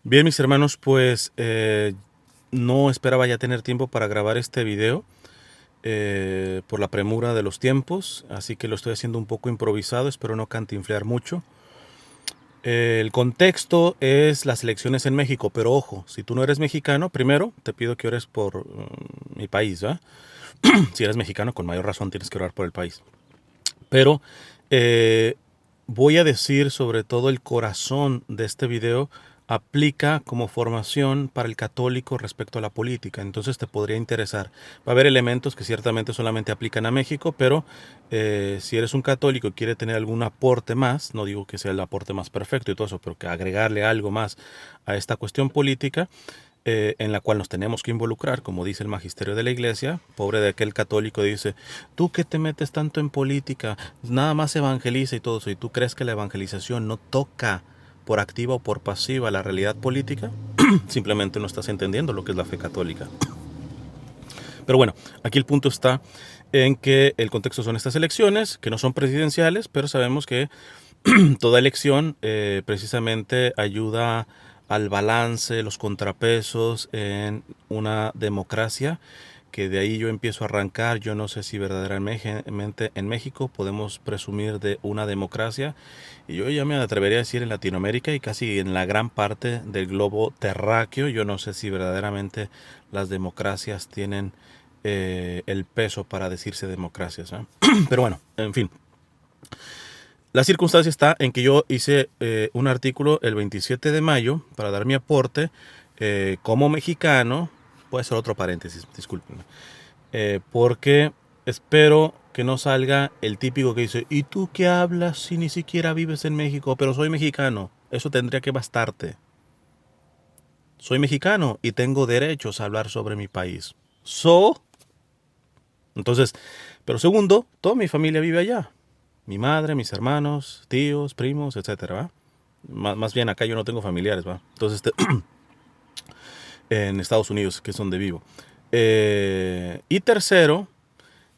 Bien, mis hermanos, pues no esperaba ya tener tiempo para grabar este video por la premura de los tiempos, así que lo estoy haciendo un poco improvisado, espero no cantinflear mucho. El contexto es las elecciones en México, pero ojo, si tú no eres mexicano, primero te pido que ores por mi país, ¿va? Si eres mexicano, con mayor razón tienes que orar por el país. Pero eh, voy a decir sobre todo el corazón de este video aplica como formación para el católico respecto a la política, entonces te podría interesar. Va a haber elementos que ciertamente solamente aplican a México, pero si eres un católico y quiere tener algún aporte más, no digo que sea el aporte más perfecto y todo eso, pero que agregarle algo más a esta cuestión política, en la cual nos tenemos que involucrar, como dice el magisterio de la iglesia. Pobre de aquel católico, dice, tú que te metes tanto en política, nada más evangeliza y todo eso, y tú crees que la evangelización no toca por activa o por pasiva la realidad política, simplemente no estás entendiendo lo que es la fe católica. Pero bueno, aquí el punto está en que el contexto son estas elecciones, que no son presidenciales, pero sabemos que toda elección precisamente ayuda al balance, los contrapesos en una democracia, que de ahí yo empiezo a arrancar. Yo no sé si verdaderamente en México podemos presumir de una democracia, y yo ya me atrevería a decir en Latinoamérica y casi en la gran parte del globo terráqueo, yo no sé si verdaderamente las democracias tienen el peso para decirse democracias, ¿eh? Pero bueno, en fin. La circunstancia está en que yo hice un artículo el 27 de mayo para dar mi aporte como mexicano. Puede ser otro paréntesis, discúlpenme. Porque espero que no salga el típico que dice, ¿y tú qué hablas si ni siquiera vives en México? Pero soy mexicano. Eso tendría que bastarte. Soy mexicano y tengo derechos a hablar sobre mi país. Entonces, pero segundo, toda mi familia vive allá. Mi madre, mis hermanos, tíos, primos, etcétera, ¿va? Más bien acá yo no tengo familiares, ¿va? Entonces, en Estados Unidos, que es donde vivo. Y tercero,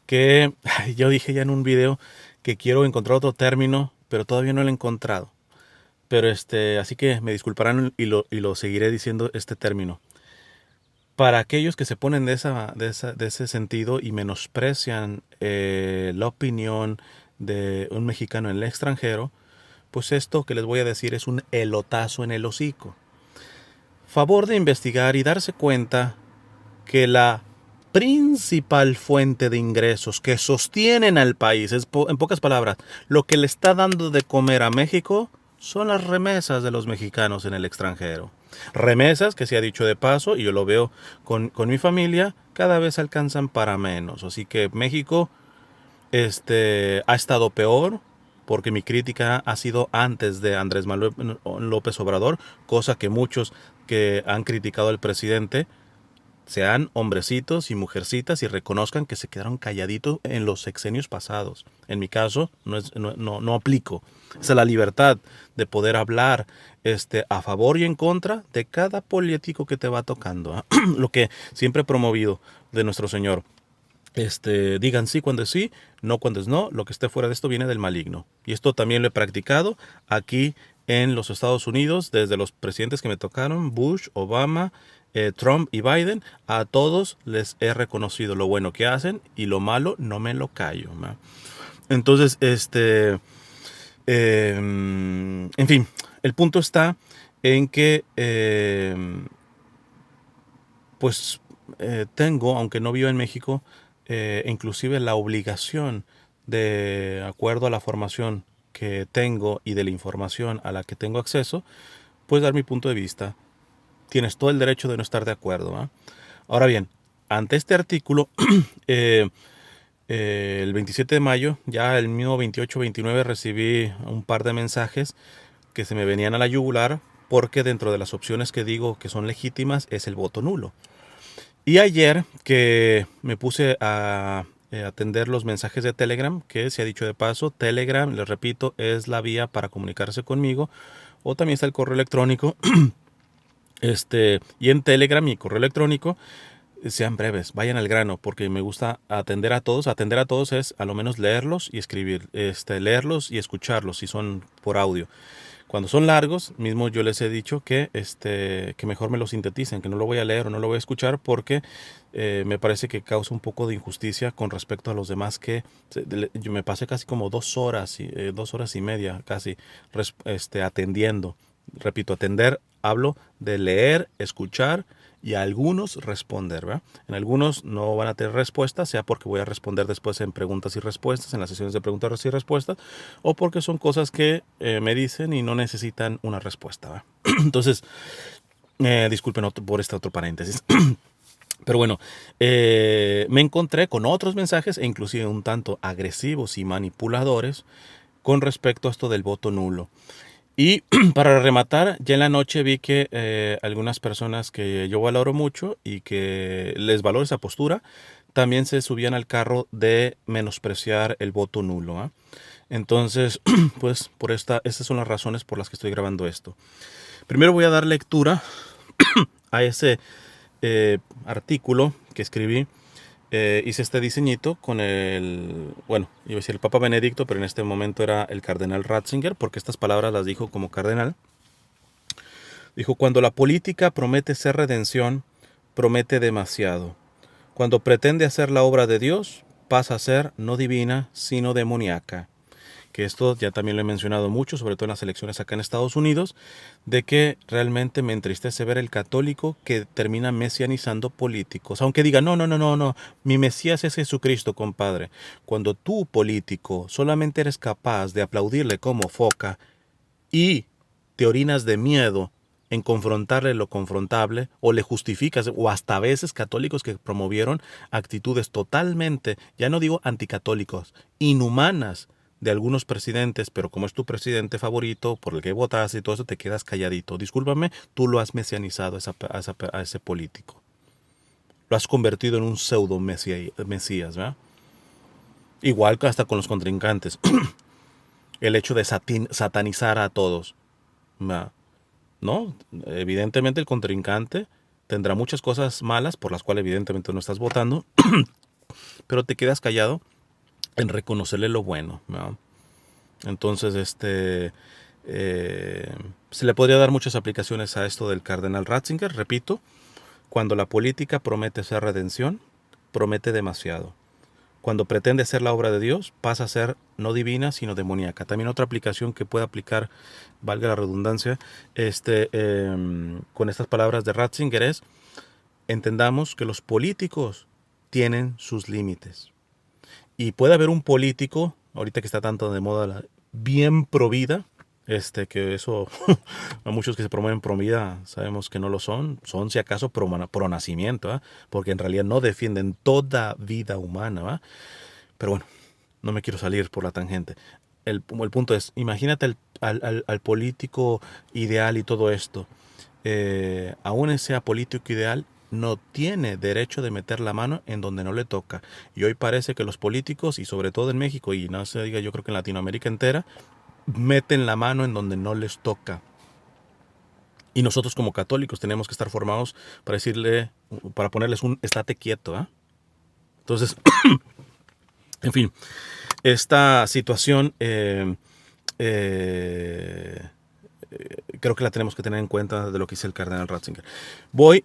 que yo dije ya en un video que quiero encontrar otro término, pero todavía no lo he encontrado. Pero así que me disculparán y lo seguiré diciendo este término. Para aquellos que se ponen de ese sentido y menosprecian la opinión de un mexicano en el extranjero, pues esto que les voy a decir es un elotazo en el hocico. Favor de investigar y darse cuenta que la principal fuente de ingresos que sostienen al país, en pocas palabras, lo que le está dando de comer a México son las remesas de los mexicanos en el extranjero. Remesas que, se ha dicho de paso, y yo lo veo con mi familia, cada vez alcanzan para menos. Así que México ha estado peor, porque mi crítica ha sido antes de Andrés Manuel López Obrador, cosa que muchos que han criticado al presidente sean hombrecitos y mujercitas y reconozcan que se quedaron calladitos en los sexenios pasados. En mi caso, no aplico. Esa es la libertad de poder hablar a favor y en contra de cada político que te va tocando, ¿eh? Lo que siempre he promovido de nuestro Señor. Digan sí cuando es sí, no cuando es no. Lo que esté fuera de esto viene del maligno. Y esto también lo he practicado aquí en los Estados Unidos, desde los presidentes que me tocaron, Bush, Obama, Trump y Biden. A todos les he reconocido lo bueno que hacen y lo malo no me lo callo, ¿no? Entonces, en fin, el punto está en que, pues, tengo, aunque no vivo en México, inclusive la obligación, de acuerdo a la formación que tengo y de la información a la que tengo acceso, pues dar mi punto de vista. Tienes todo el derecho de no estar de acuerdo, ¿eh? Ahora bien, ante este artículo, eh, el 27 de mayo, ya el mismo 28-29, recibí un par de mensajes que se me venían a la yugular, porque dentro de las opciones que digo que son legítimas es el voto nulo. Y ayer que me puse a atender los mensajes de Telegram, que se ha dicho de paso, Telegram, les repito, es la vía para comunicarse conmigo, o también está el correo electrónico. Y en Telegram y correo electrónico, sean breves, vayan al grano, porque me gusta atender a todos. Atender a todos es a lo menos leerlos y escribir, leerlos y escucharlos si son por audio. Cuando son largos, mismo yo les he dicho que mejor me lo sinteticen, que no lo voy a leer o no lo voy a escuchar porque me parece que causa un poco de injusticia con respecto a los demás yo me pasé casi como 2 horas, 2 horas y media casi atendiendo. Repito, atender, hablo de leer, escuchar y a algunos responder, ¿verdad? En algunos no van a tener respuesta, sea porque voy a responder después en preguntas y respuestas, en las sesiones de preguntas y respuestas, o porque son cosas que me dicen y no necesitan una respuesta, ¿verdad? Entonces, disculpen por este otro paréntesis. Pero bueno, me encontré con otros mensajes, e inclusive un tanto agresivos y manipuladores, con respecto a esto del voto nulo. Y para rematar, ya en la noche vi que algunas personas que yo valoro mucho y que les valoro esa postura, también se subían al carro de menospreciar el voto nulo, ¿ah? Entonces, pues estas son las razones por las que estoy grabando esto. Primero voy a dar lectura a ese artículo que escribí. Hice este diseñito con bueno, iba a decir el Papa Benedicto, pero en este momento era el cardenal Ratzinger, porque estas palabras las dijo como cardenal. Dijo: cuando la política promete ser redención, promete demasiado. Cuando pretende hacer la obra de Dios, pasa a ser no divina, sino demoníaca. Que esto ya también lo he mencionado mucho, sobre todo en las elecciones acá en Estados Unidos, de que realmente me entristece ver el católico que termina mesianizando políticos. Aunque diga, no, no, no, no, no, mi Mesías es Jesucristo, compadre. Cuando tú, político, solamente eres capaz de aplaudirle como foca y te orinas de miedo en confrontarle lo confrontable, o le justificas, o hasta a veces católicos que promovieron actitudes totalmente, ya no digo anticatólicos, inhumanas de algunos presidentes, pero como es tu presidente favorito, por el que votas y todo eso, te quedas calladito. Discúlpame, tú lo has mesianizado a ese político. Lo has convertido en un pseudo mesías, ¿verdad? Igual que hasta con los contrincantes. El hecho de satanizar a todos, ¿verdad? ¿No? Evidentemente el contrincante tendrá muchas cosas malas por las cuales evidentemente no estás votando, pero te quedas callado en reconocerle lo bueno, ¿no? Entonces, se le podría dar muchas aplicaciones a esto del cardenal Ratzinger. Repito, cuando la política promete ser redención, promete demasiado. Cuando pretende ser la obra de Dios, pasa a ser no divina, sino demoníaca. También otra aplicación que puede aplicar, valga la redundancia, con estas palabras de Ratzinger es: entendamos que los políticos tienen sus límites. Y puede haber un político, ahorita que está tanto de moda, bien pro vida, que eso, a muchos que se promueven pro vida sabemos que no lo son si acaso pro nacimiento, ¿eh? Porque en realidad no defienden toda vida humana, ¿eh? Pero bueno, no me quiero salir por la tangente. El punto es, imagínate al político ideal y todo esto. Aún ese político ideal no tiene derecho de meter la mano en donde no le toca. Y hoy parece que los políticos, y sobre todo en México, y no se diga, yo creo que en Latinoamérica entera, meten la mano en donde no les toca. Y nosotros como católicos tenemos que estar formados para ponerles un estate quieto, ¿eh? Entonces, en fin, esta situación creo que la tenemos que tener en cuenta de lo que dice el cardenal Ratzinger. Voy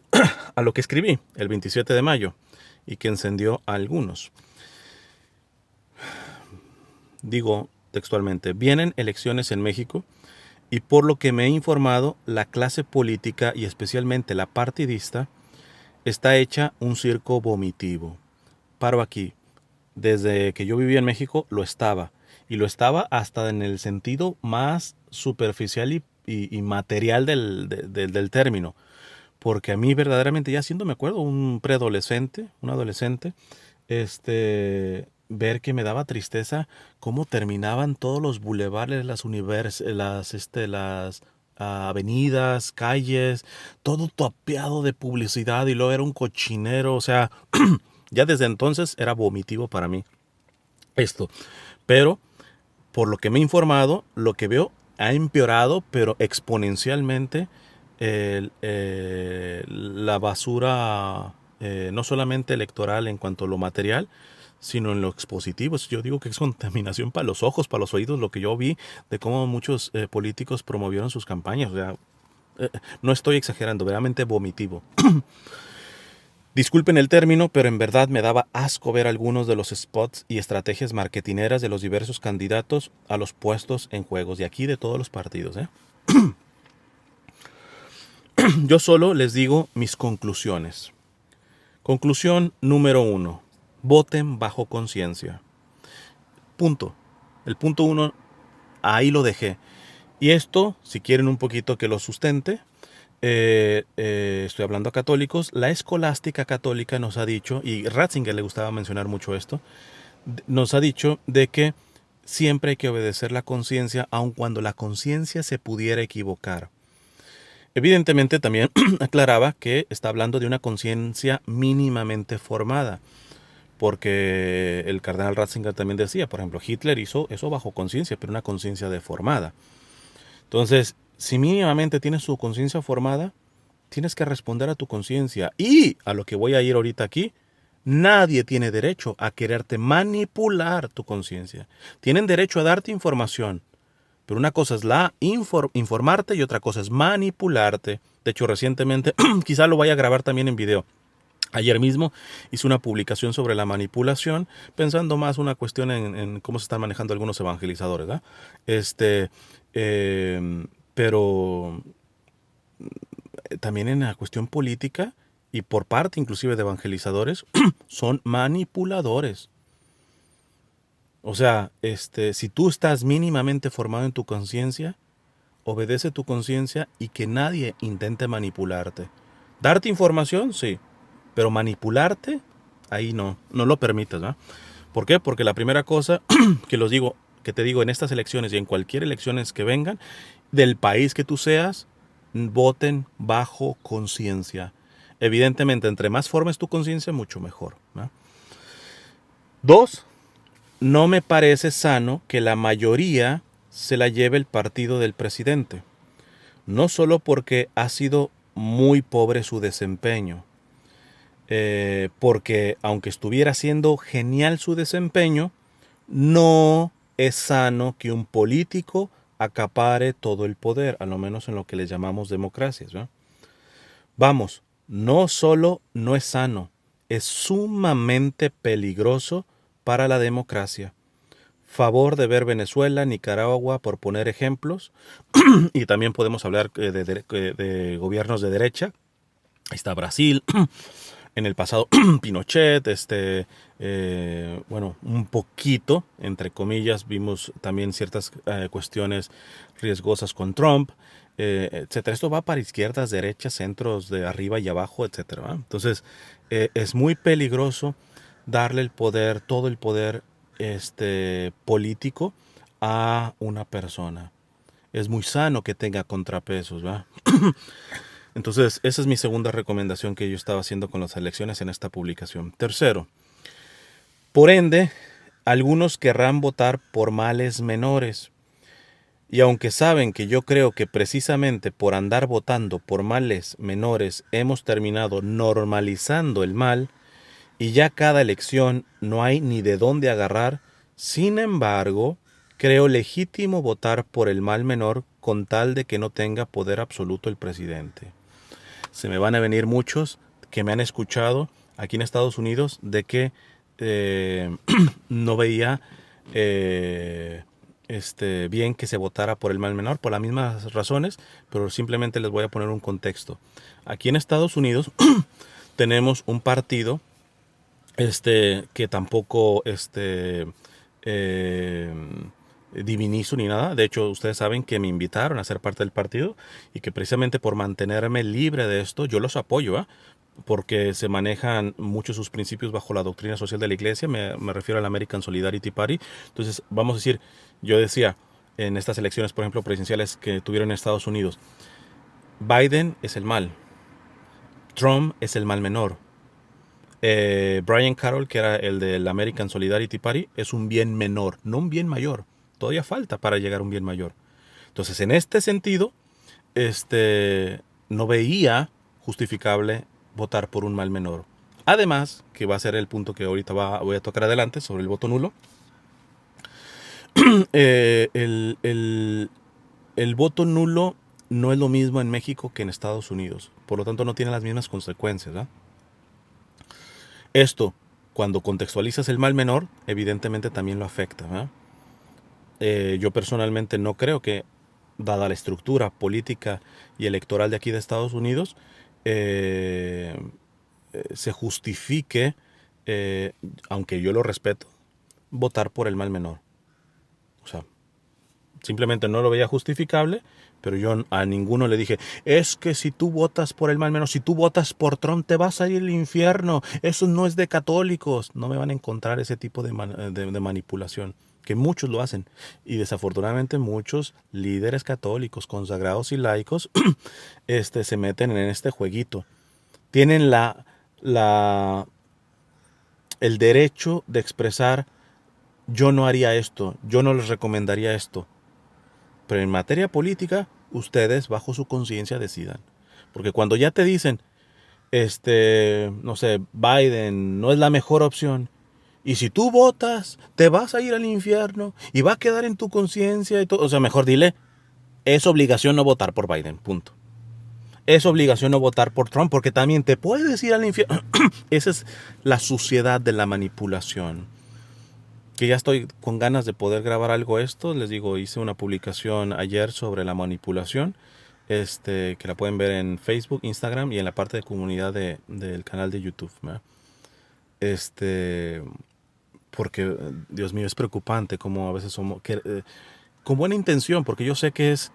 a lo que escribí el 27 de mayo y que encendió a algunos. Digo textualmente: vienen elecciones en México y por lo que me he informado, la clase política y especialmente la partidista está hecha un circo vomitivo. Paro aquí. Desde que yo vivía en México lo estaba. Y lo estaba hasta en el sentido más superficial y material del término. Porque a mí verdaderamente, ya siendo, me acuerdo, un preadolescente, un adolescente, ver que me daba tristeza cómo terminaban todos los bulevares, las avenidas, calles, todo tapeado de publicidad, y luego era un cochinero, o sea, ya desde entonces era vomitivo para mí esto. Pero por lo que me he informado, lo que veo ha empeorado, pero exponencialmente, la basura, no solamente electoral en cuanto a lo material, sino en lo expositivo. Yo digo que es contaminación para los ojos, para los oídos, lo que yo vi de cómo muchos políticos promovieron sus campañas. O sea, no estoy exagerando, verdaderamente vomitivo. Disculpen el término, pero en verdad me daba asco ver algunos de los spots y estrategias marketineras de los diversos candidatos a los puestos en juegos, de aquí de todos los partidos. Yo solo les digo mis conclusiones. Conclusión número 1. Voten bajo conciencia. Punto. El punto 1, ahí lo dejé. Y esto, si quieren un poquito que lo sustente, estoy hablando a católicos, la escolástica católica nos ha dicho, y Ratzinger le gustaba mencionar mucho esto, nos ha dicho de que siempre hay que obedecer la conciencia, aun cuando la conciencia se pudiera equivocar. Evidentemente también aclaraba que está hablando de una conciencia mínimamente formada, porque el cardenal Ratzinger también decía, por ejemplo, Hitler hizo eso bajo conciencia, pero una conciencia deformada. Entonces, si mínimamente tienes tu conciencia formada, tienes que responder a tu conciencia. Y a lo que voy a ir ahorita aquí, nadie tiene derecho a quererte manipular tu conciencia. Tienen derecho a darte información, pero una cosa es informarte y otra cosa es manipularte. De hecho, recientemente, quizá lo vaya a grabar también en video. Ayer mismo hice una publicación sobre la manipulación, pensando más una cuestión en cómo se están manejando algunos evangelizadores, ¿verdad? Pero también en la cuestión política y por parte inclusive de evangelizadores, son manipuladores. O sea, si tú estás mínimamente formado en tu conciencia, obedece tu conciencia y que nadie intente manipularte. Darte información, sí, pero manipularte, ahí no lo permitas, ¿no? ¿Por qué? Porque la primera cosa que te digo en estas elecciones y en cualquier elecciones que vengan, del país que tú seas, voten bajo conciencia. Evidentemente, entre más formes tu conciencia, mucho mejor, ¿no? 2, no me parece sano que la mayoría se la lleve el partido del presidente. No solo porque ha sido muy pobre su desempeño, porque aunque estuviera siendo genial su desempeño, no es sano que un político acapare todo el poder, a lo menos en lo que le llamamos democracias, ¿no? Vamos, no solo no es sano, es sumamente peligroso para la democracia. Favor de ver Venezuela, Nicaragua, por poner ejemplos, y también podemos hablar de gobiernos de derecha. Ahí está Brasil, en el pasado Pinochet, bueno, un poquito, entre comillas, vimos también ciertas cuestiones riesgosas con Trump, etcétera. Esto va para izquierdas, derechas, centros, de arriba y abajo, etcétera, ¿va? Entonces, es muy peligroso darle el poder, todo el poder político a una persona. Es muy sano que tenga contrapesos, ¿va? Entonces, esa es mi segunda recomendación que yo estaba haciendo con las elecciones en esta publicación. Tercero, por ende, algunos querrán votar por males menores. Y aunque saben que yo creo que precisamente por andar votando por males menores hemos terminado normalizando el mal, y ya cada elección no hay ni de dónde agarrar, sin embargo, creo legítimo votar por el mal menor con tal de que no tenga poder absoluto el presidente. Se me van a venir muchos que me han escuchado aquí en Estados Unidos de que no veía bien que se votara por el mal menor, por las mismas razones, pero simplemente les voy a poner un contexto. Aquí en Estados Unidos tenemos un partido que tampoco divinizo ni nada. De hecho, ustedes saben que me invitaron a ser parte del partido y que precisamente por mantenerme libre de esto, yo los apoyo, ¿eh? Porque se manejan muchos sus principios bajo la doctrina social de la iglesia. Me refiero al American Solidarity Party. Entonces, vamos a decir, yo decía en estas elecciones, por ejemplo, presidenciales que tuvieron en Estados Unidos, Biden es el mal, Trump es el mal menor. Brian Carroll, que era el del American Solidarity Party, es un bien menor, no un bien mayor. Todavía falta para llegar a un bien mayor. Entonces, en este sentido, no veía justificable votar por un mal menor. Además, que va a ser el punto que ahorita voy a tocar adelante sobre el voto nulo, eh, el, el- el voto nulo no es lo mismo en México que en Estados Unidos. Por lo tanto, no tiene las mismas consecuencias, ¿verdad? Esto, cuando contextualizas el mal menor, evidentemente también lo afecta, ¿verdad? Yo personalmente no creo que, dada la estructura política y electoral de aquí de Estados Unidos, eh, se justifique, eh, aunque yo lo respeto, votar por el mal menor. O sea, simplemente no lo veía justificable, pero yo a ninguno le dije, es que si tú votas por el mal menor, si tú votas por Trump, te vas a ir al infierno. Eso no es de católicos. No me van a encontrar ese tipo de manipulación, que muchos lo hacen. Y desafortunadamente muchos líderes católicos, consagrados y laicos, se meten en este jueguito. Tienen el derecho de expresar, yo no haría esto, yo no les recomendaría esto. Pero en materia política, ustedes bajo su conciencia decidan. Porque cuando ya te dicen, no sé, Biden no es la mejor opción, y si tú votas, te vas a ir al infierno y va a quedar en tu conciencia y todo. O sea, mejor dile, es obligación no votar por Biden, punto. Es obligación no votar por Trump porque también te puedes ir al infierno. Esa es la suciedad de la manipulación. Que ya estoy con ganas de poder grabar algo esto. Les digo, hice una publicación ayer sobre la manipulación, que la pueden ver en Facebook, Instagram y en la parte de comunidad del canal de YouTube, ¿verdad? Este, porque, Dios mío, es preocupante como a veces somos, con buena intención, porque yo sé que es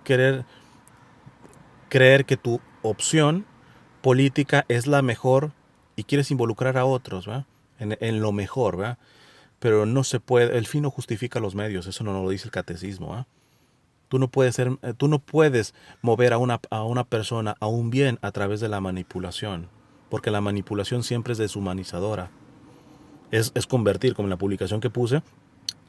creer que tu opción política es la mejor y quieres involucrar a otros, ¿verdad? En lo mejor, ¿verdad? Pero no se puede, el fin no justifica los medios, eso no lo dice el catecismo, ¿eh? Tú no puedes mover a una persona a un bien a través de la manipulación, porque la manipulación siempre es deshumanizadora. Es convertir, como en la publicación que puse,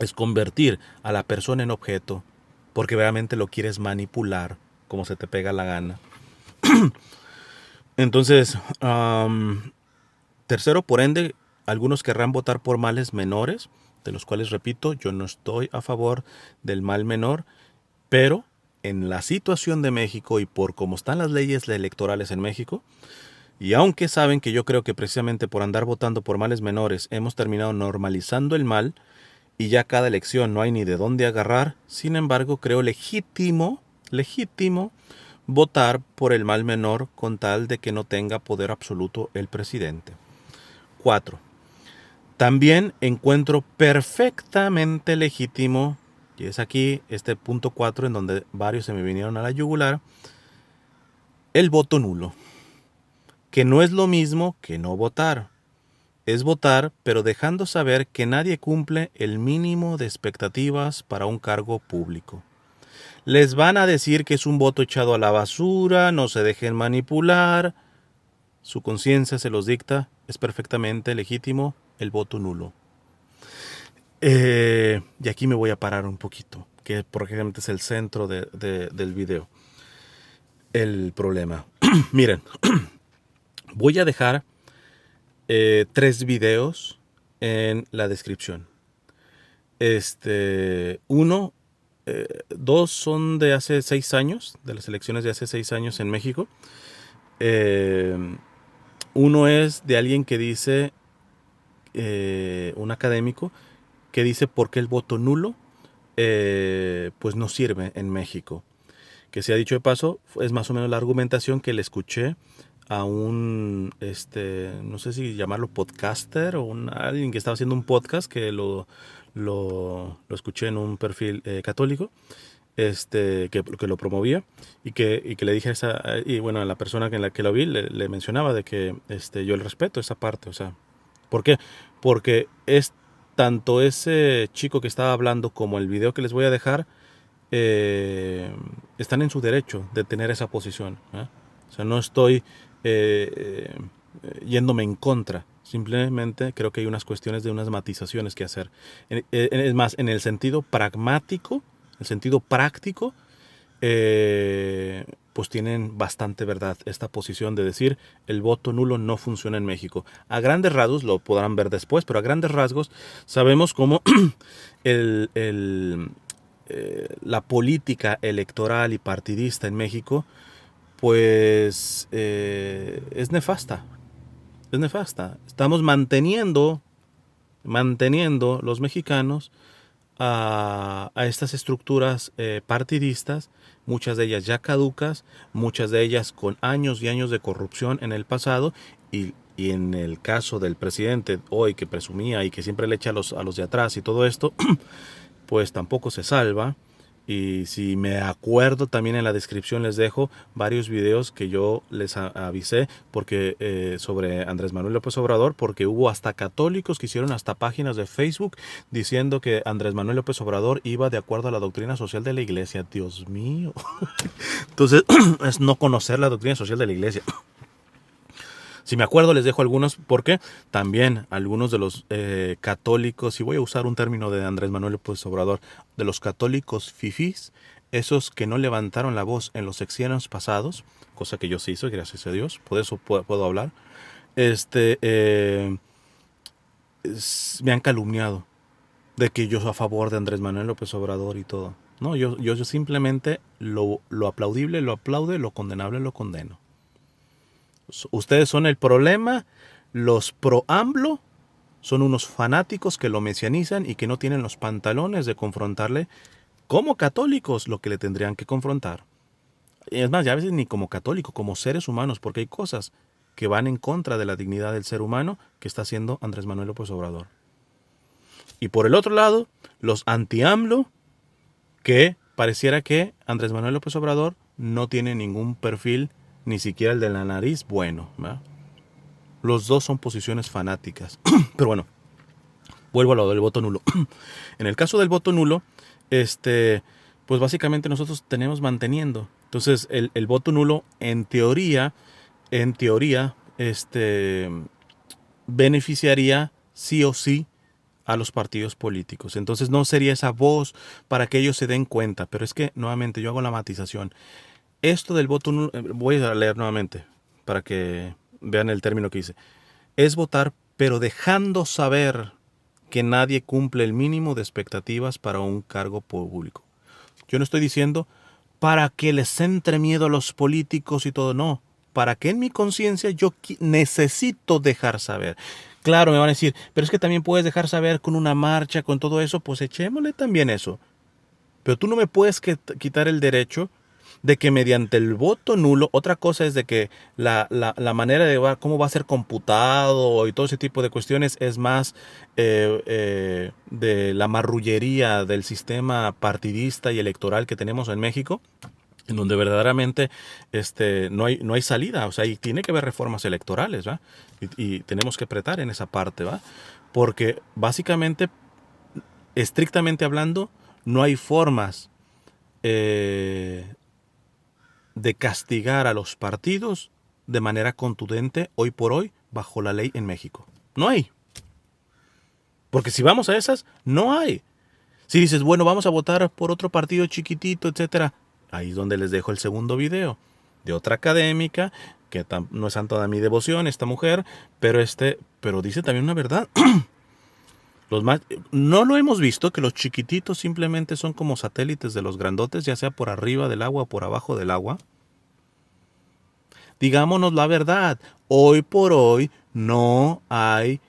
es convertir a la persona en objeto, porque realmente lo quieres manipular como se te pega la gana. Entonces, tercero, por ende, algunos querrán votar por males menores, de los cuales, repito, yo no estoy a favor del mal menor, pero en la situación de México y por cómo están las leyes electorales en México, y aunque saben que yo creo que precisamente por andar votando por males menores hemos terminado normalizando el mal y ya cada elección no hay ni de dónde agarrar, sin embargo creo legítimo votar por el mal menor con tal de que no tenga poder absoluto el presidente. 4. También encuentro perfectamente legítimo, y es aquí este punto 4 en donde varios se me vinieron a la yugular, el voto nulo, que no es lo mismo que no votar. Es votar, pero dejando saber que nadie cumple el mínimo de expectativas para un cargo público. Les van a decir que es un voto echado a la basura, no se dejen manipular, su conciencia se los dicta, es perfectamente legítimo el voto nulo. Y aquí me voy a parar un poquito, que probablemente es el centro del video. El problema. Miren, voy a dejar 3 videos en la descripción. Uno, 2 son de hace 6 años, de las elecciones de hace 6 años en México. Uno es de alguien que dice, un académico, que dice por qué el voto nulo pues no sirve en México. Que se ha dicho de paso, es más o menos la argumentación que le escuché a un, no sé si llamarlo podcaster o alguien que estaba haciendo un podcast que lo escuché en un perfil católico, que lo promovía y que le dije y bueno, a la persona en la que lo vi le mencionaba de que yo le respeto esa parte, o sea, ¿por qué? Porque es tanto ese chico que estaba hablando como el video que les voy a dejar, eh, están en su derecho de tener esa posición, ¿eh? O sea, no estoy yéndome en contra. Simplemente creo que hay unas cuestiones de unas matizaciones que hacer. Es más, en el sentido pragmático, el sentido práctico, pues tienen bastante verdad esta posición de decir el voto nulo no funciona en México. A grandes rasgos, lo podrán ver después, pero a grandes rasgos sabemos cómo el, el, la política electoral y partidista en México pues es nefasta. Es nefasta. Estamos manteniendo los mexicanos a estas estructuras partidistas, muchas de ellas ya caducas, muchas de ellas con años y años de corrupción en el pasado, y en el caso del presidente hoy que presumía y que siempre le echa a los de atrás y todo esto, pues tampoco se salva. Y si me acuerdo, también en la descripción les dejo varios videos que yo les avisé porque sobre Andrés Manuel López Obrador, porque hubo hasta católicos que hicieron hasta páginas de Facebook diciendo que Andrés Manuel López Obrador iba de acuerdo a la doctrina social de la iglesia. Dios mío. Entonces, es no conocer la doctrina social de la iglesia. Si me acuerdo, les dejo algunos, porque también algunos de los católicos, y voy a usar un término de Andrés Manuel López Obrador, de los católicos fifís, esos que no levantaron la voz en los sexenios pasados, cosa que yo sí hice, gracias a Dios, por eso puedo hablar, me han calumniado de que yo soy a favor de Andrés Manuel López Obrador y todo. No, yo simplemente lo aplaudible lo aplaude, lo condenable lo condeno. Ustedes son el problema, los pro AMLO son unos fanáticos que lo mesianizan y que no tienen los pantalones de confrontarle como católicos lo que le tendrían que confrontar. Y es más, ya a veces ni como católico, como seres humanos, porque hay cosas que van en contra de la dignidad del ser humano que está haciendo Andrés Manuel López Obrador. Y por el otro lado, los anti-AMLO, que pareciera que Andrés Manuel López Obrador no tiene ningún perfil, ni siquiera el de la nariz, bueno, ¿verdad? Los dos son posiciones fanáticas. Pero bueno, vuelvo a lo del voto nulo. En el caso del voto nulo, pues básicamente nosotros tenemos manteniendo. Entonces, el voto nulo, en teoría, beneficiaría sí o sí a los partidos políticos. Entonces no sería esa voz para que ellos se den cuenta. Pero es que, nuevamente, yo hago la matización. Esto del voto nulo, voy a leer nuevamente para que vean el término que dice. Es votar, pero dejando saber que nadie cumple el mínimo de expectativas para un cargo público. Yo no estoy diciendo para que les entre miedo a los políticos y todo, no. Para que en mi conciencia yo necesito dejar saber. Claro, me van a decir, pero es que también puedes dejar saber con una marcha, con todo eso, pues echémosle también eso. Pero tú no me puedes quitar el derecho de que mediante el voto nulo, otra cosa es de que la manera de cómo va a ser computado y todo ese tipo de cuestiones es más de la marrullería del sistema partidista y electoral que tenemos en México, en donde verdaderamente no hay salida, o sea, y tiene que haber reformas electorales, ¿va? Y tenemos que apretar en esa parte, ¿va? Porque básicamente, estrictamente hablando, no hay formas de castigar a los partidos de manera contundente hoy por hoy bajo la ley en México. No hay. Porque si vamos a esas, no hay. Si dices, bueno, vamos a votar por otro partido chiquitito, etcétera, ahí es donde les dejo el segundo video de otra académica que no es santo de mi devoción esta mujer, pero dice también una verdad. No lo hemos visto, que los chiquititos simplemente son como satélites de los grandotes, ya sea por arriba del agua o por abajo del agua. Digámonos la verdad, hoy por hoy no hay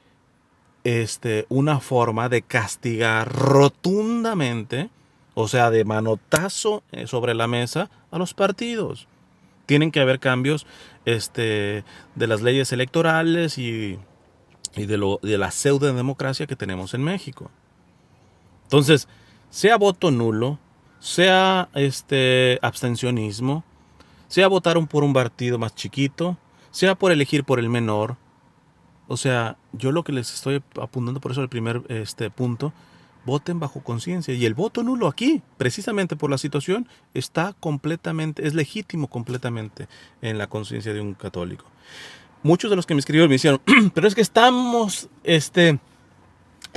una forma de castigar rotundamente, o sea, de manotazo sobre la mesa a los partidos. Tienen que haber cambios de las leyes electorales y de la pseudodemocracia que tenemos en México. Entonces, sea voto nulo, sea abstencionismo, sea votar por un partido más chiquito, sea por elegir por el menor. O sea, yo lo que les estoy apuntando, por eso el primer punto, voten bajo conciencia. Y el voto nulo aquí, precisamente por la situación, es legítimo completamente en la conciencia de un católico. Muchos de los que me escribieron me dijeron, pero es que estamos en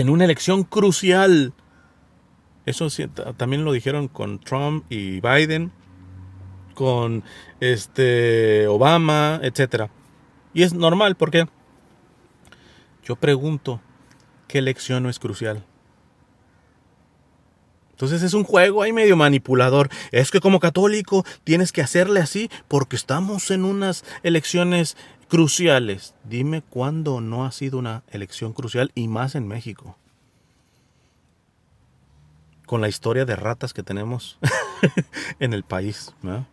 una elección crucial. Eso sí, también lo dijeron con Trump y Biden. con Obama, etcétera. Y es normal porque yo pregunto, ¿qué elección no es crucial? Entonces es un juego ahí medio manipulador. Es que como católico tienes que hacerle así porque estamos en unas elecciones cruciales. Dime cuándo no ha sido una elección crucial y más en México. Con la historia de ratas que tenemos en el país, ¿no?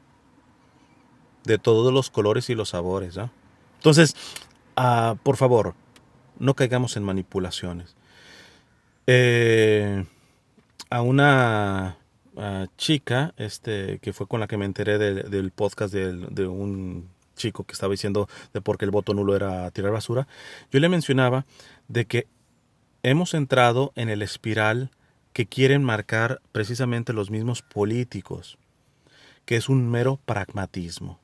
De todos los colores y los sabores, ¿no? Entonces, por favor, no caigamos en manipulaciones. Eh, a una chica que fue con la que me enteré del podcast de un chico que estaba diciendo de por qué el voto nulo era tirar basura, yo le mencionaba de que hemos entrado en el espiral que quieren marcar precisamente los mismos políticos, que es un mero pragmatismo.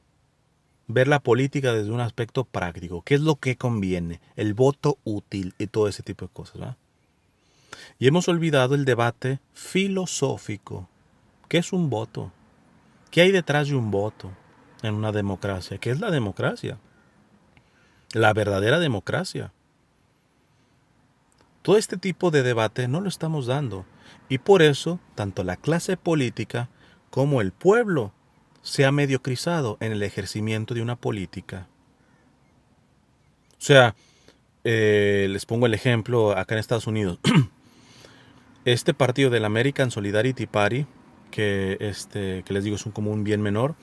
Ver la política desde un aspecto práctico, qué es lo que conviene, el voto útil y todo ese tipo de cosas, ¿verdad? Y hemos olvidado el debate filosófico. ¿Qué es un voto? ¿Qué hay detrás de un voto en una democracia? ¿Qué es la democracia? La verdadera democracia. Todo este tipo de debate no lo estamos dando. Y por eso, tanto la clase política como el pueblo se ha mediocrizado en el ejercimiento de una política. O sea, les pongo el ejemplo acá en Estados Unidos. Este partido del American Solidarity Party, que les digo es como un bien menor,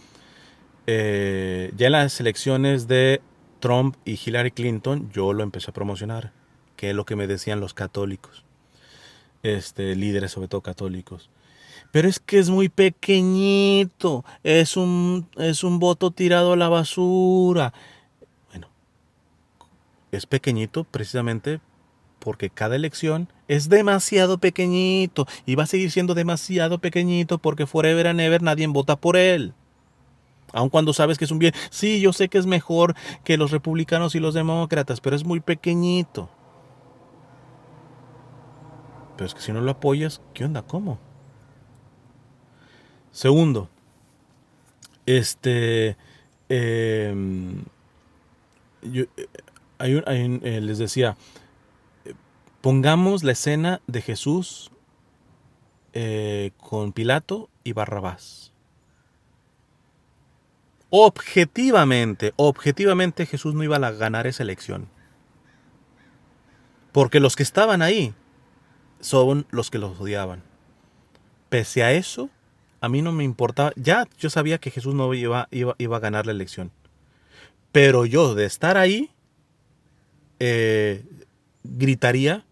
ya en las elecciones de Trump y Hillary Clinton, yo lo empecé a promocionar, que es lo que me decían los católicos, líderes sobre todo católicos. Pero es que es muy pequeñito, es un voto tirado a la basura. Bueno, es pequeñito precisamente porque cada elección es demasiado pequeñito y va a seguir siendo demasiado pequeñito porque forever and ever nadie vota por él. Aun cuando sabes que es un bien. Sí, yo sé que es mejor que los republicanos y los demócratas, pero es muy pequeñito. Pero es que si no lo apoyas, ¿qué onda? ¿Cómo? Segundo, este, em, yo, les decía, pongamos la escena de Jesús con Pilato y Barrabás. Objetivamente Jesús no iba a ganar esa elección. Porque los que estaban ahí son los que los odiaban. Pese a eso, a mí no me importaba. Ya yo sabía que Jesús no iba a ganar la elección. Pero yo de estar ahí, eh, gritaría,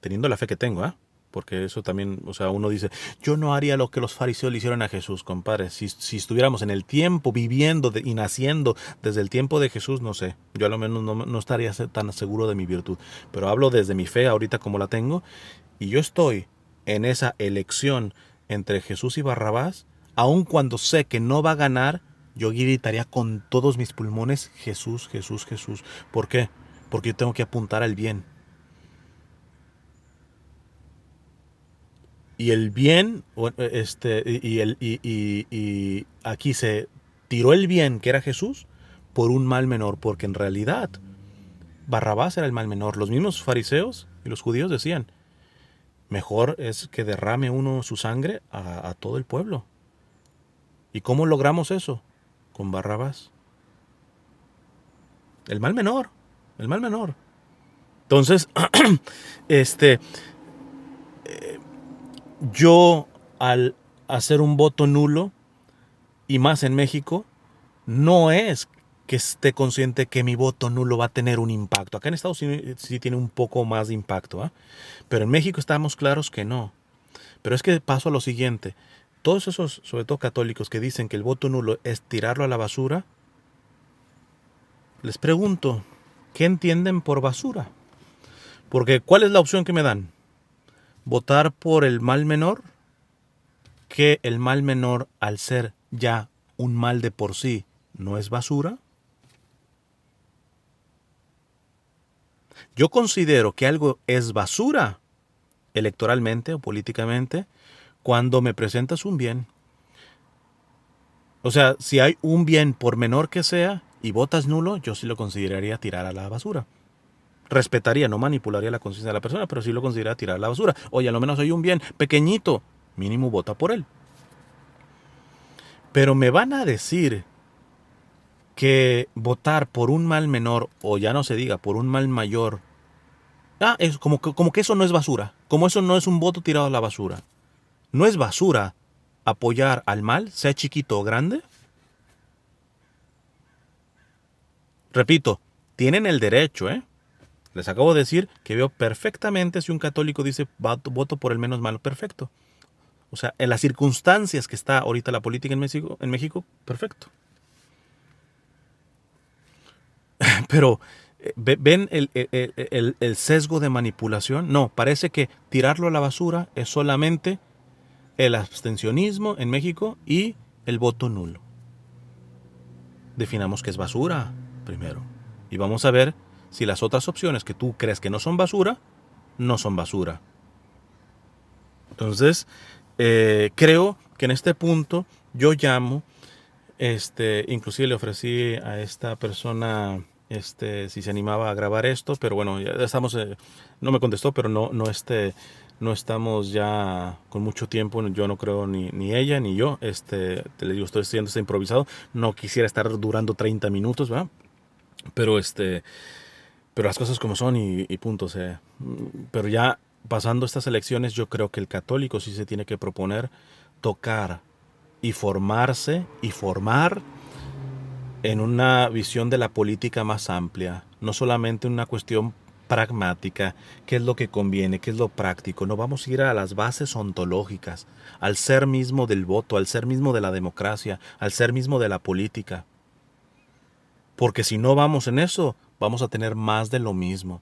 teniendo la fe que tengo, porque eso también, o sea, uno dice, yo no haría lo que los fariseos le hicieron a Jesús, compadre. Si estuviéramos en el tiempo, viviendo y naciendo desde el tiempo de Jesús, no sé, yo a lo menos no estaría tan seguro de mi virtud. Pero hablo desde mi fe ahorita como la tengo, y yo estoy en esa elección entre Jesús y Barrabás, aun cuando sé que no va a ganar, yo gritaría con todos mis pulmones, Jesús, Jesús, Jesús. ¿Por qué? Porque yo tengo que apuntar al bien. Y el bien, y aquí se tiró el bien, que era Jesús, por un mal menor, porque en realidad Barrabás era el mal menor. Los mismos fariseos y los judíos decían, mejor es que derrame uno su sangre a todo el pueblo. ¿Y cómo logramos eso? Con Barrabás. El mal menor, el mal menor. Entonces, este, yo al hacer un voto nulo, y más en México, no es que esté consciente que mi voto nulo va a tener un impacto. Acá en Estados Unidos sí tiene un poco más de impacto, pero en México estamos claros que no. Pero es que paso a lo siguiente. Todos esos, sobre todo católicos, que dicen que el voto nulo es tirarlo a la basura, les pregunto, ¿qué entienden por basura? Porque ¿cuál es la opción que me dan? ¿Votar por el mal menor? ¿Que el mal menor, al ser ya un mal de por sí, no es basura? Yo considero que algo es basura, electoralmente o políticamente, cuando me presentas un bien. O sea, si hay un bien por menor que sea y votas nulo, yo sí lo consideraría tirar a la basura. Respetaría, no manipularía la conciencia de la persona, pero sí lo consideraría tirar a la basura. Oye, a lo menos hay un bien pequeñito, mínimo vota por él. Pero me van a decir que votar por un mal menor, o ya no se diga, por un mal mayor, es como que eso no es basura, como eso no es un voto tirado a la basura. ¿No es basura apoyar al mal, sea chiquito o grande? Repito, tienen el derecho, ¿eh? Les acabo de decir que veo perfectamente si un católico dice voto por el menos malo, perfecto. O sea, en las circunstancias que está ahorita la política en México, perfecto. Pero ven el sesgo de manipulación. No, parece que tirarlo a la basura es solamente el abstencionismo en México y el voto nulo. Definamos qué es basura primero. Y vamos a ver si las otras opciones que tú crees que no son basura, no son basura. Entonces, creo que en este punto yo llamo, inclusive le ofrecí a esta persona, si se animaba a grabar esto, pero bueno, ya estamos, no me contestó, pero no estamos ya con mucho tiempo, yo no creo ni ella ni yo, te le digo, estoy haciendo esto improvisado, no quisiera estar durando 30 minutos, ¿verdad? Pero pero las cosas como son y punto. O sea, pero ya pasando estas elecciones, yo creo que el católico sí se tiene que proponer tocar y formarse y formar en una visión de la política más amplia, no solamente una cuestión pragmática, qué es lo que conviene, qué es lo práctico. No vamos a ir a las bases ontológicas, al ser mismo del voto, al ser mismo de la democracia, al ser mismo de la política. Porque si no vamos en eso, vamos a tener más de lo mismo.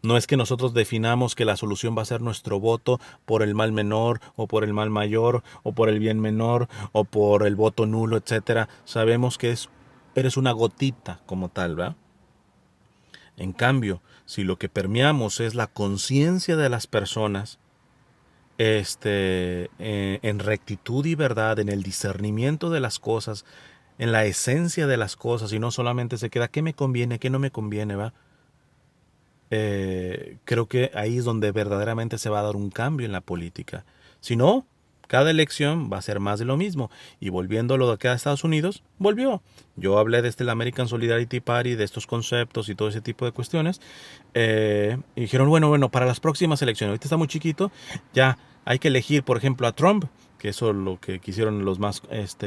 No es que nosotros definamos que la solución va a ser nuestro voto por el mal menor o por el mal mayor o por el bien menor o por el voto nulo, etcétera. Sabemos que eres una gotita como tal, ¿verdad? En cambio, si lo que permeamos es la conciencia de las personas, en rectitud y verdad, en el discernimiento de las cosas, en la esencia de las cosas, y no solamente se queda qué me conviene, qué no me conviene, ¿va? Creo que ahí es donde verdaderamente se va a dar un cambio en la política. Si no, cada elección va a ser más de lo mismo. Y volviendo a lo de acá a Estados Unidos, volvió. Yo hablé de el American Solidarity Party, de estos conceptos y todo ese tipo de cuestiones. Y dijeron, bueno, para las próximas elecciones, ahorita está muy chiquito, ya hay que elegir, por ejemplo, a Trump, que eso es lo que quisieron los más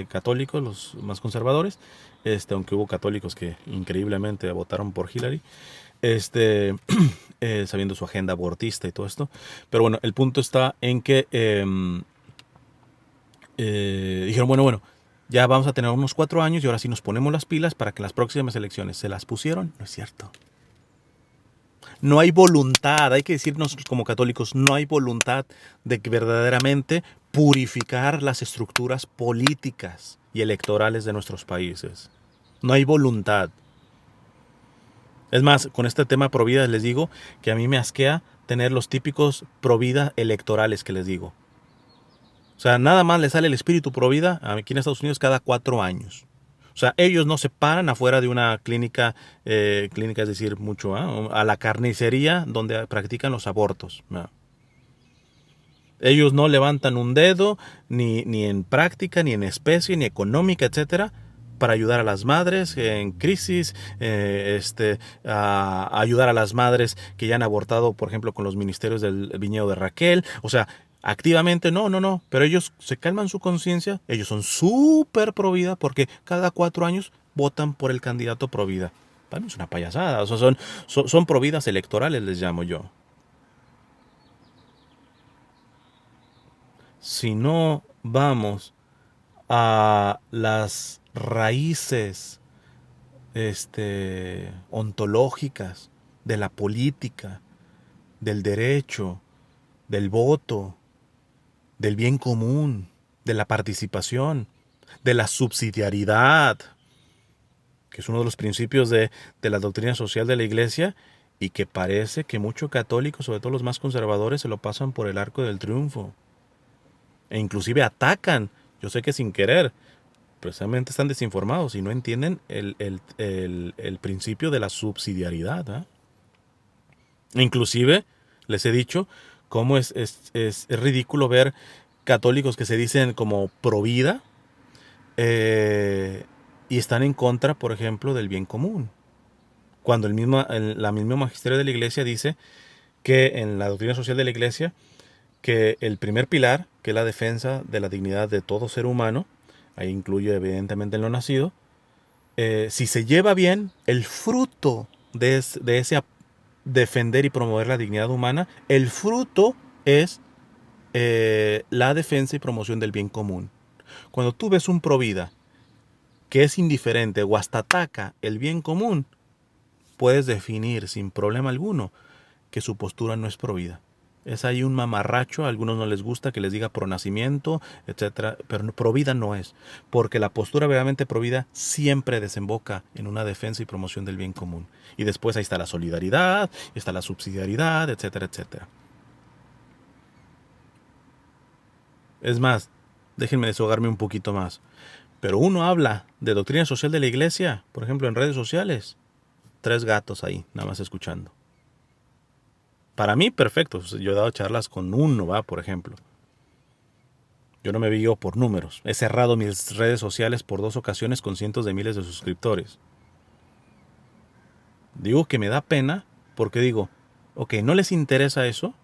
católicos, los más conservadores, aunque hubo católicos que increíblemente votaron por Hillary sabiendo su agenda abortista y todo esto. Pero bueno, el punto está en que dijeron, bueno, ya vamos a tener unos 4 años y ahora sí nos ponemos las pilas para que las próximas elecciones se las pusieron. No es cierto. No hay voluntad, hay que decir nosotros como católicos, no hay voluntad de que verdaderamente purificar las estructuras políticas y electorales de nuestros países. No hay voluntad. Es más, con este tema provida les digo que a mí me asquea tener los típicos provida electorales que les digo. O sea, nada más le sale el espíritu provida aquí en Estados Unidos cada 4 años. O sea, ellos no se paran afuera de una clínica, clínica es decir, mucho, a la carnicería donde practican los abortos. Ellos no levantan un dedo, ni en práctica, ni en especie, ni económica, etcétera, para ayudar a las madres en crisis, a ayudar a las madres que ya han abortado, por ejemplo, con los ministerios del viñedo de Raquel. O sea, activamente no, pero ellos se calman su conciencia, ellos son súper pro vida porque cada 4 años votan por el candidato pro vida. Para mí es una payasada, o sea, son pro vidas electorales, les llamo yo. Si no vamos a las raíces ontológicas de la política, del derecho, del voto, del bien común, de la participación, de la subsidiariedad, que es uno de los principios de la doctrina social de la Iglesia y que parece que muchos católicos, sobre todo los más conservadores, se lo pasan por el arco del triunfo e inclusive atacan, yo sé que sin querer, precisamente están desinformados y no entienden el principio de la subsidiariedad. ¿Ah? Inclusive, les he dicho cómo es ridículo ver católicos que se dicen como pro vida y están en contra, por ejemplo, del bien común. Cuando la misma magisterio de la iglesia dice que en la doctrina social de la iglesia, que el primer pilar, que es la defensa de la dignidad de todo ser humano, ahí incluye evidentemente el no nacido, si se lleva bien, el fruto de ese defender y promover la dignidad humana, el fruto es la defensa y promoción del bien común. Cuando tú ves un provida que es indiferente o hasta ataca el bien común, puedes definir sin problema alguno que su postura no es provida. Es ahí un mamarracho, a algunos no les gusta que les diga pronacimiento, etcétera, pero provida no es, porque la postura verdaderamente provida siempre desemboca en una defensa y promoción del bien común. Y después ahí está la solidaridad, está la subsidiariedad, etcétera, etcétera. Es más, déjenme desahogarme un poquito más. Pero uno habla de doctrina social de la iglesia, por ejemplo, en redes sociales. 3 gatos ahí, nada más escuchando. Para mí, perfecto. Yo he dado charlas con uno, ¿va? Por ejemplo. Yo no me vivo por números. He cerrado mis redes sociales por 2 ocasiones con cientos de miles de suscriptores. Digo que me da pena porque digo, ok, ¿no les interesa eso?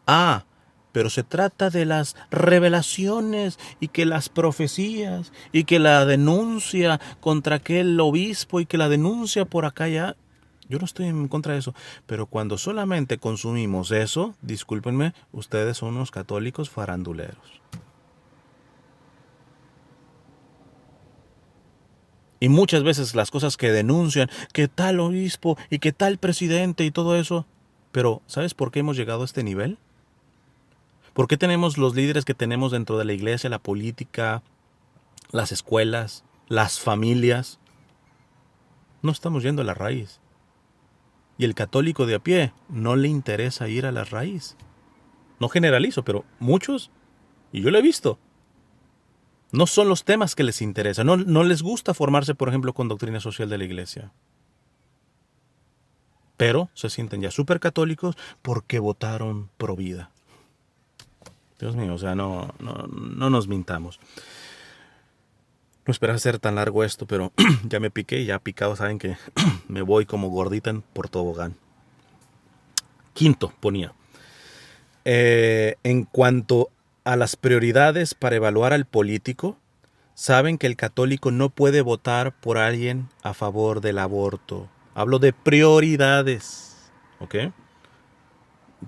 Ah, pero se trata de las revelaciones y que las profecías y que la denuncia contra aquel obispo y que la denuncia por acá ya. Yo no estoy en contra de eso, pero cuando solamente consumimos eso, discúlpenme, ustedes son unos católicos faranduleros. Y muchas veces las cosas que denuncian, que tal obispo y que tal presidente y todo eso, pero ¿sabes por qué hemos llegado a este nivel? ¿Por qué tenemos los líderes que tenemos dentro de la iglesia, la política, las escuelas, las familias? No estamos yendo a la raíz. Y el católico de a pie no le interesa ir a la raíz. No generalizo, pero muchos, y yo lo he visto, no son los temas que les interesan. No les gusta formarse, por ejemplo, con doctrina social de la iglesia. Pero se sienten ya súper católicos porque votaron pro vida. Dios mío, o sea, no nos mintamos. No esperaba ser tan largo esto, pero ya me piqué y ya picado saben que me voy como gordita por tobogán. Quinto, ponía. En cuanto a las prioridades para evaluar al político, saben que el católico no puede votar por alguien a favor del aborto. Hablo de prioridades, ¿ok?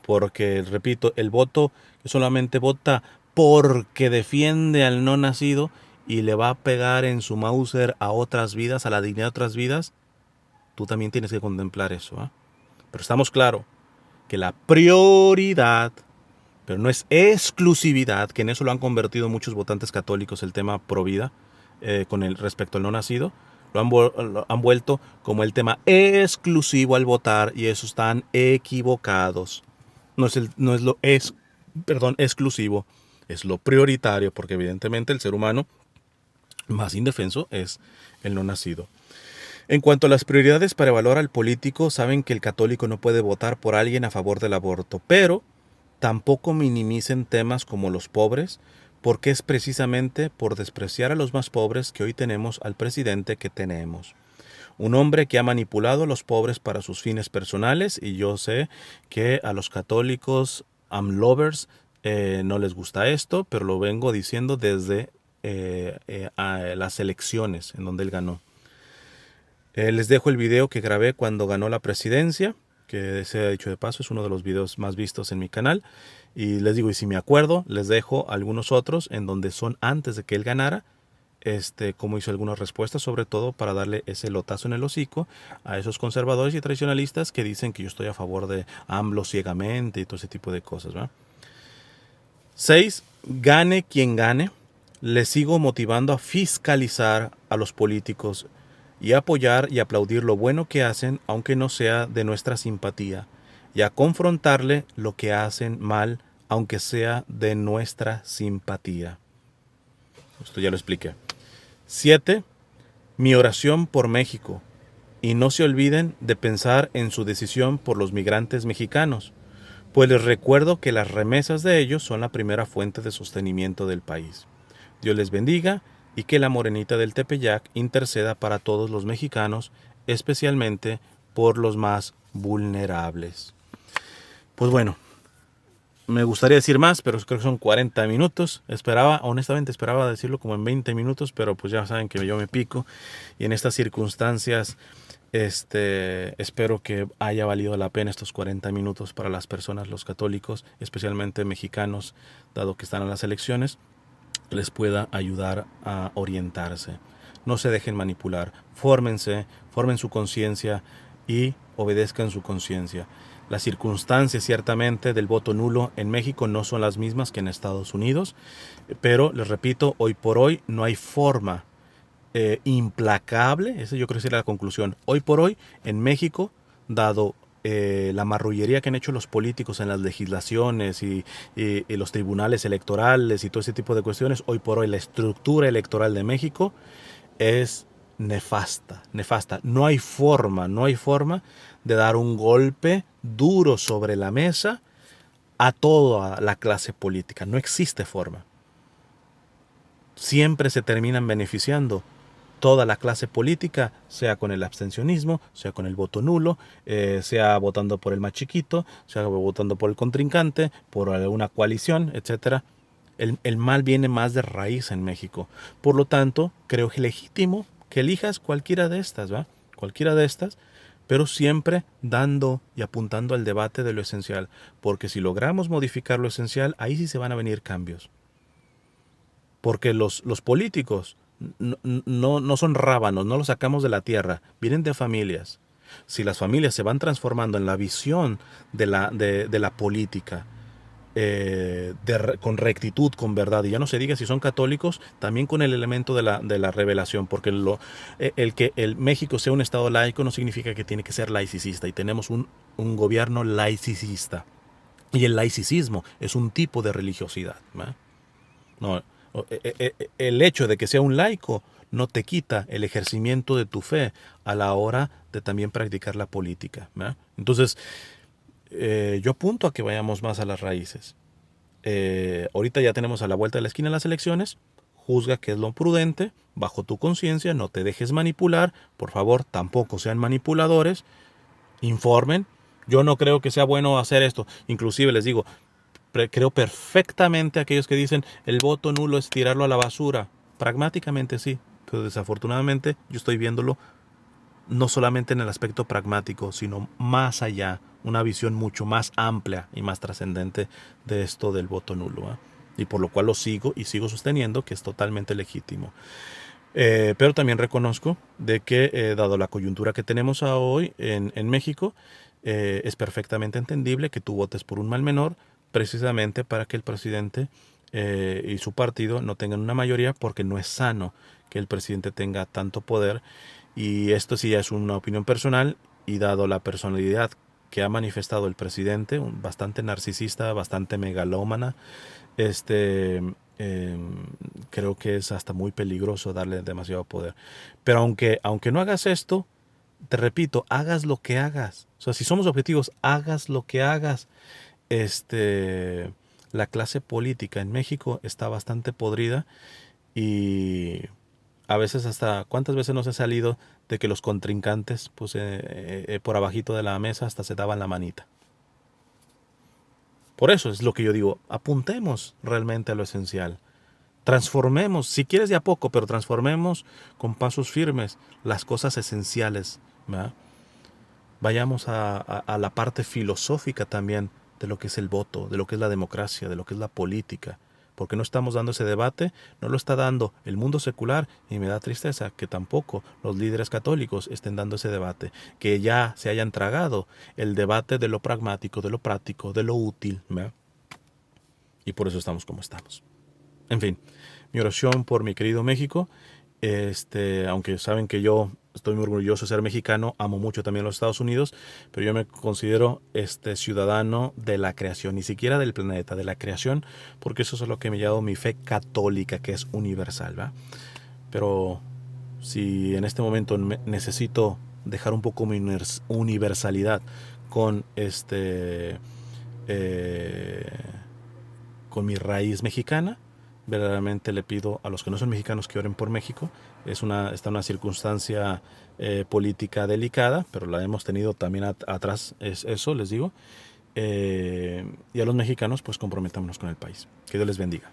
Porque, repito, el voto que solamente vota porque defiende al no nacido y le va a pegar en su Mauser a otras vidas, a la dignidad de otras vidas, tú también tienes que contemplar eso. ¿Eh? Pero estamos claros que la prioridad, pero no es exclusividad, que en eso lo han convertido muchos votantes católicos el tema pro vida, con el respecto al no nacido, lo han vuelto como el tema exclusivo al votar y eso están equivocados. No es lo exclusivo, es lo prioritario, porque evidentemente el ser humano más indefenso es el no nacido. En cuanto a las prioridades para evaluar al político, saben que el católico no puede votar por alguien a favor del aborto, pero tampoco minimicen temas como los pobres, porque es precisamente por despreciar a los más pobres que hoy tenemos al presidente que tenemos. Un hombre que ha manipulado a los pobres para sus fines personales, y yo sé que a los católicos lovers no les gusta esto, pero lo vengo diciendo desde a las elecciones en donde él ganó. Les dejo el video que grabé cuando ganó la presidencia, que se ha dicho de paso, es uno de los videos más vistos en mi canal. Y les digo, y si me acuerdo, les dejo algunos otros en donde son antes de que él ganara, como hizo algunas respuestas, sobre todo para darle ese lotazo en el hocico a esos conservadores y tradicionalistas que dicen que yo estoy a favor de AMLO ciegamente y todo ese tipo de cosas, ¿verdad? 6. Gane quien gane, les sigo motivando a fiscalizar a los políticos y apoyar y aplaudir lo bueno que hacen, aunque no sea de nuestra simpatía, y a confrontarle lo que hacen mal, aunque sea de nuestra simpatía. Esto ya lo expliqué. 7. Mi oración por México. Y no se olviden de pensar en su decisión por los migrantes mexicanos, pues les recuerdo que las remesas de ellos son la primera fuente de sostenimiento del país. Dios les bendiga y que la morenita del Tepeyac interceda para todos los mexicanos, especialmente por los más vulnerables. Pues bueno, me gustaría decir más, pero creo que son 40 minutos. Honestamente esperaba decirlo como en 20 minutos, pero pues ya saben que yo me pico. Y en estas circunstancias, espero que haya valido la pena estos 40 minutos para las personas, los católicos, especialmente mexicanos, dado que están en las elecciones, les pueda ayudar a orientarse. No se dejen manipular, formen su conciencia y obedezcan su conciencia. Las circunstancias ciertamente del voto nulo en México no son las mismas que en Estados Unidos, pero les repito, hoy por hoy no hay forma implacable, esa yo creo que sería la conclusión. Hoy por hoy en México, dado la marrullería que han hecho los políticos en las legislaciones y los tribunales electorales y todo ese tipo de cuestiones, hoy por hoy la estructura electoral de México es nefasta. No hay forma de dar un golpe duro sobre la mesa a toda la clase política. No existe forma. Siempre se terminan beneficiando toda la clase política, sea con el abstencionismo, sea con el voto nulo, sea votando por el más chiquito, sea votando por el contrincante, por alguna coalición, etcétera. El mal viene más de raíz en México. Por lo tanto, creo que es legítimo que elijas cualquiera de estas, ¿va? Cualquiera de estas, pero siempre dando y apuntando al debate de lo esencial, porque si logramos modificar lo esencial, ahí sí se van a venir cambios. Porque los políticos no son rábanos, no los sacamos de la tierra, vienen de familias. Si las familias se van transformando en la visión de la política, con rectitud, con verdad, y ya no se diga si son católicos, también con el elemento de la revelación, porque el que el México sea un estado laico no significa que tiene que ser laicista, y tenemos un gobierno laicista, y el laicismo es un tipo de religiosidad, ¿verdad? No, el hecho de que sea un laico no te quita el ejercimiento de tu fe a la hora de también practicar la política, ¿verdad? Entonces, yo apunto a que vayamos más a las raíces. Ahorita ya tenemos a la vuelta de la esquina las elecciones. Juzga qué es lo prudente, bajo tu conciencia, no te dejes manipular. Por favor, tampoco sean manipuladores. Informen. Yo no creo que sea bueno hacer esto. Inclusive les digo, creo perfectamente aquellos que dicen el voto nulo es tirarlo a la basura. Pragmáticamente sí, pero desafortunadamente yo estoy viéndolo no solamente en el aspecto pragmático, sino más allá, una visión mucho más amplia y más trascendente de esto del voto nulo, ¿eh? Y por lo cual lo sigo y sigo sosteniendo que es totalmente legítimo. Pero también reconozco de que, dado la coyuntura que tenemos hoy en México, es perfectamente entendible que tú votes por un mal menor, precisamente para que el presidente y su partido no tengan una mayoría, porque no es sano que el presidente tenga tanto poder. Y esto sí ya es una opinión personal, y dado la personalidad que ha manifestado el presidente, bastante narcisista, bastante megalómana, creo que es hasta muy peligroso darle demasiado poder. Pero aunque no hagas esto, te repito, hagas lo que hagas. O sea, si somos objetivos, hagas lo que hagas. La clase política en México está bastante podrida, y a veces hasta, ¿cuántas veces nos ha salido de que los contrincantes, pues por abajito de la mesa hasta se daban la manita? Por eso es lo que yo digo, apuntemos realmente a lo esencial. Transformemos, si quieres de a poco, pero transformemos con pasos firmes las cosas esenciales, ¿verdad? Vayamos a la parte filosófica también de lo que es el voto, de lo que es la democracia, de lo que es la política. Porque no estamos dando ese debate, no lo está dando el mundo secular, y me da tristeza que tampoco los líderes católicos estén dando ese debate, que ya se hayan tragado el debate de lo pragmático, de lo práctico, de lo útil, ¿verdad? Y por eso estamos como estamos. En fin, mi oración por mi querido México. Aunque saben que yo estoy muy orgulloso de ser mexicano, amo mucho también los Estados Unidos, pero yo me considero ciudadano de la creación, ni siquiera del planeta, de la creación, porque eso es lo que me llamo mi fe católica, que es universal, ¿va? Pero si en este momento necesito dejar un poco mi universalidad con eh, con mi raíz mexicana, verdaderamente le pido a los que no son mexicanos que oren por México. Está una circunstancia política delicada, pero la hemos tenido también atrás, es eso les digo. Y a los mexicanos, pues comprometámonos con el país. Que Dios les bendiga.